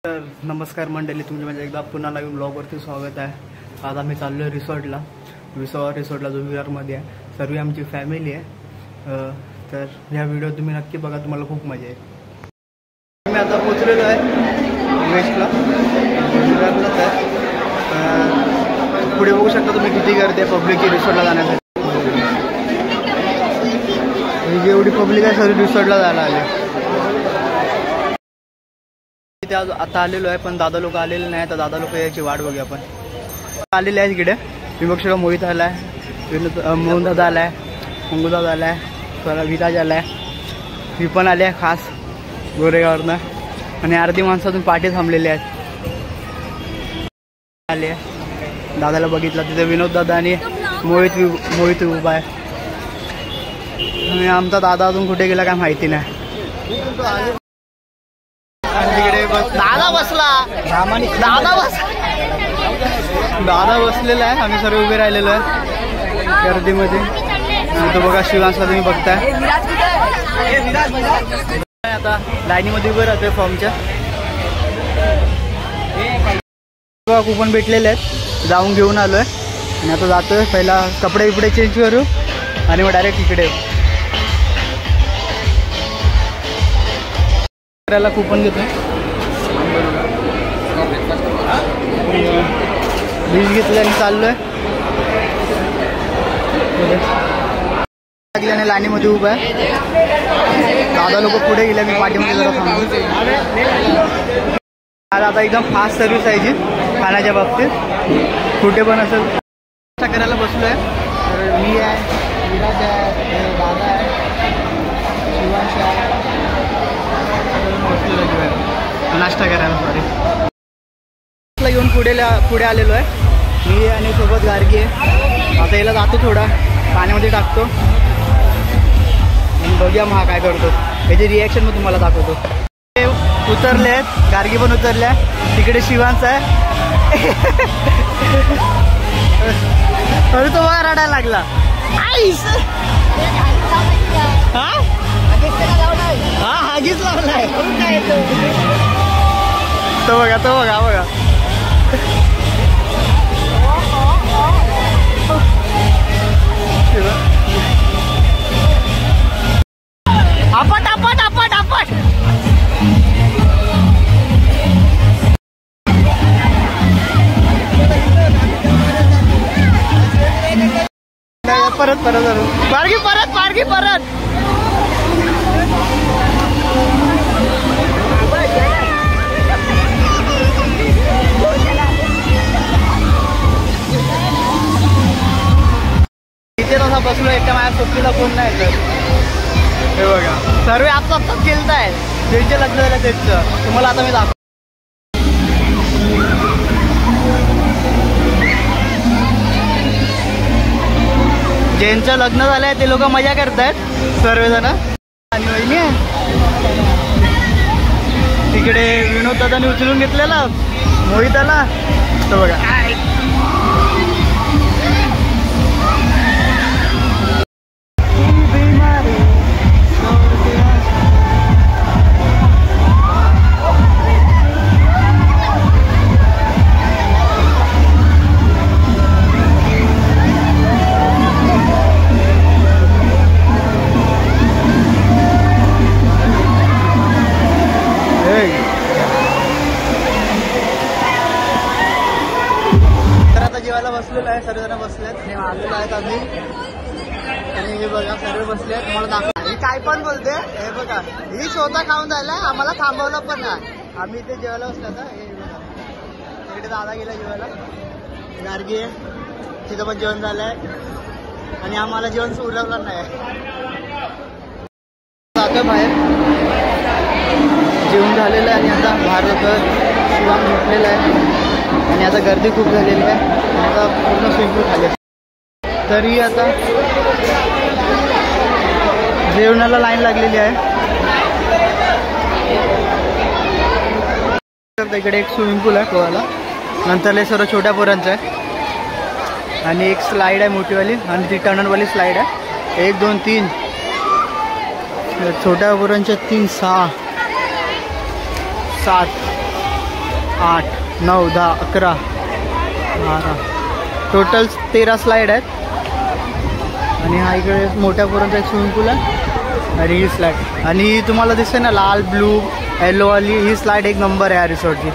तर नमस्कार मंडळी, तुमचे म्हणजे एकदा पुन्हा नवीन ब्लॉगवरती स्वागत आहे. आज आम्ही चाललो आहे रिसॉर्टला जो विरारमध्ये आहे. सर्व आमची फॅमिली आहे. तर ह्या व्हिडिओ तुम्ही नक्की बघा, तुम्हाला खूप मजा येईल. मी आता पोचलेलो आहे वेस्टला, विरारलाच आहे. पुढे बघू शकता तुम्ही किती गर्दी आहे पब्लिकची रिसॉर्टला जाण्यासाठी. एवढी पब्लिक आहे, सर्व रिसॉर्टला जायला आले. आता आलेलो आहे, पण दादा लोक आलेले नाही. तर दादा लोक यायची वाट बघूया. आपण आलेले आहे इकडे. विभक्ष मोहित आला आहे, मोहन दादा आला आहे, मंगू दादा आला आहे, विराज आला आहे, मी पण आले आहे खास गोरेगाववरनं. आणि अर्धी माणसातून पाठी थांबलेले आहेत. आले आहे, दादाला बघितलं तिथे विनोद दादा आणि मोहित उभा आहे. आणि आमचा दादा अजून कुठे गेला काय माहिती नाही. दादा बसलेला आहे, आम्ही सर्व उभे राहिलेलो आहे गर्दीमध्ये. तो बघा शिवांशला तुम्ही बघताय. आता लाईनीमध्ये उभे राहतोय फॉर्मच्या. कुपन भेटलेले आहेत, जाऊन घेऊन आलोय. आणि आता जातोय, पहिला कपडे बिपडे चेंज करू आणि मग डायरेक्ट इकडे कुपन घेतो. बीज घेतलं आणि चाललोय. लागल्याने लाईनीमध्ये उभा आहे. दादा लोक पुढे गेले, मी पाठीमध्ये जरा थांबलो. आता एकदम फास्ट सर्व्हिस आहे जी खाण्याच्या बाबतीत. कुठे पण असेल नाश्ता करायला बसलोय. मी आहे, विराज आहे, दादा आहे, शिवांश आहे. नाश्ता करायला घेऊन पुढे आलेलो आहे मी. आणि सोबत गार्गी आहे. आता याला जातो, थोडा पाण्यामध्ये टाकतो आणि बघूया मग हा काय करतो. याची रिॲक्शन मग तुम्हाला दाखवतो. ते उतरले आहेत, गार्गी पण उतरल्या. तिकडे शिवांश आहे. अरे तो बघा रडायला लागला. हागीच लावलाय. तो बघा आपट. परत इथे तसा बसलो एकटा. माझ्या सोबतीला कोण नाही. तर हे बघा, सर्व आपापसात खेळतायत. ज्यांचे लग्न झालं त्यांचं तुम्हाला आता मी दाखवतो. ज्यांचं लग्न झालंय ते लोक मजा करतायत सर्वजण. आणि वहिनी तिकडे विनोद दादाने उचलून घेतलेला मोहिताला. तो बघा बसलेलं आहे. सर्वजण बसलेत आणि आलेलो आहेत आम्ही. आणि हे बघा सर्व बसलेत. तुम्हाला दाखव, ही काय पण बोलते. हे बघा, ही स्वतः खाऊन जायला आम्हाला थांबवलं पण नाही. आम्ही इथे जेवायला बसलो आता. हे बघा, तिकडे दादा गेला जेवायला. गार्गी आहे, तिथं पण जेवण झालंय. आणि आम्हाला जेवण उरवलं नाही. जातो बाहेर, जेवण झालेलं आहे. आणि आता बाहेर जातो. शिवान झोपलेला आहे. आणि आता गर्दी खूप झालेली आहे. आता पूर्ण स्विमिंग पूल खाली. तरी आता जेवणाला लाईन लागलेली आहे. इकडे एक स्विमिंग पूल आहे पोहायला. नंतर हे सर्व छोट्या पोरांचं आहे. आणि एक स्लाईड आहे मोठीवाली. आणि ती टनलवाली स्लाईड आहे. 1 2 3 छोट्या पोरांच्या 3 6 7 8, 9, 10, 11, 12 टोटल 13 स्लाईड आहेत. आणि हा इकडे मोठ्या पोरांचा एक स्विमिंग पूल आहे आणि ही स्लाईड. आणि तुम्हाला दिसते ना लाल ब्लू येलो वाली, ही स्लाईड एक नंबर आहे या रिसॉर्टची.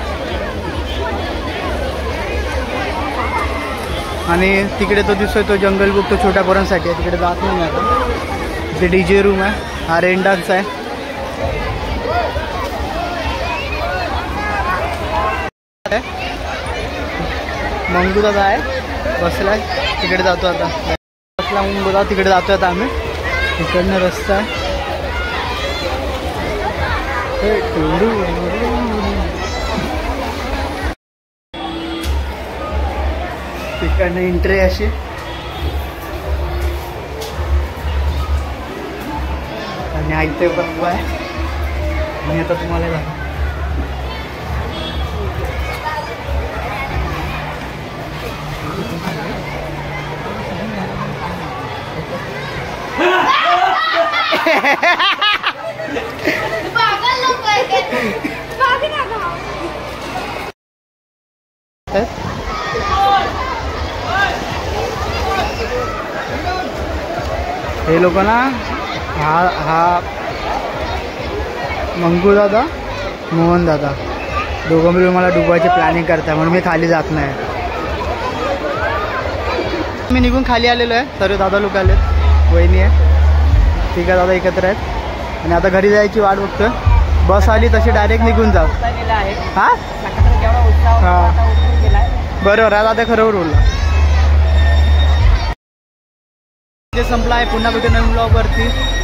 आणि तिकडे तो दिसतोय तो जंगल बुक, तो छोट्या पोरांसाठी आहे, तिकडे जात नाही आता. इथे DJ रूम आहे, हा रेन डान्स आहे. मंगू दादा आहे बसलाय, तिकडे जातो आता. बसला मंगू दादा, तिकडे जातो आता आम्ही. तिकडनं रस्ता आहे. तिकडनं एंट्री अशी. आणि ऐकते पण आहे. मी आता तुम्हाला जातो. हे लोक ना, हा मंगू दादा, मोहन दादा दोघं मिळून मला डुबायची प्लॅनिंग करताय, म्हणून मी खाली जात नाही. मी निघून खाली आलेलो आहे. सर्व दादा लोक आलेत, वहिनी आहे, ठीक आहे. दादा एकत्र आहेत. आणि आता घरी जायची वाट बघतोय. बस आली तशी डायरेक्ट निघून जाऊ. हां हां बरोबर आहे दादा, खरोबर बोलला. ते संपला आहे. पुन्हा भेटू नवीन ब्लॉगवरती.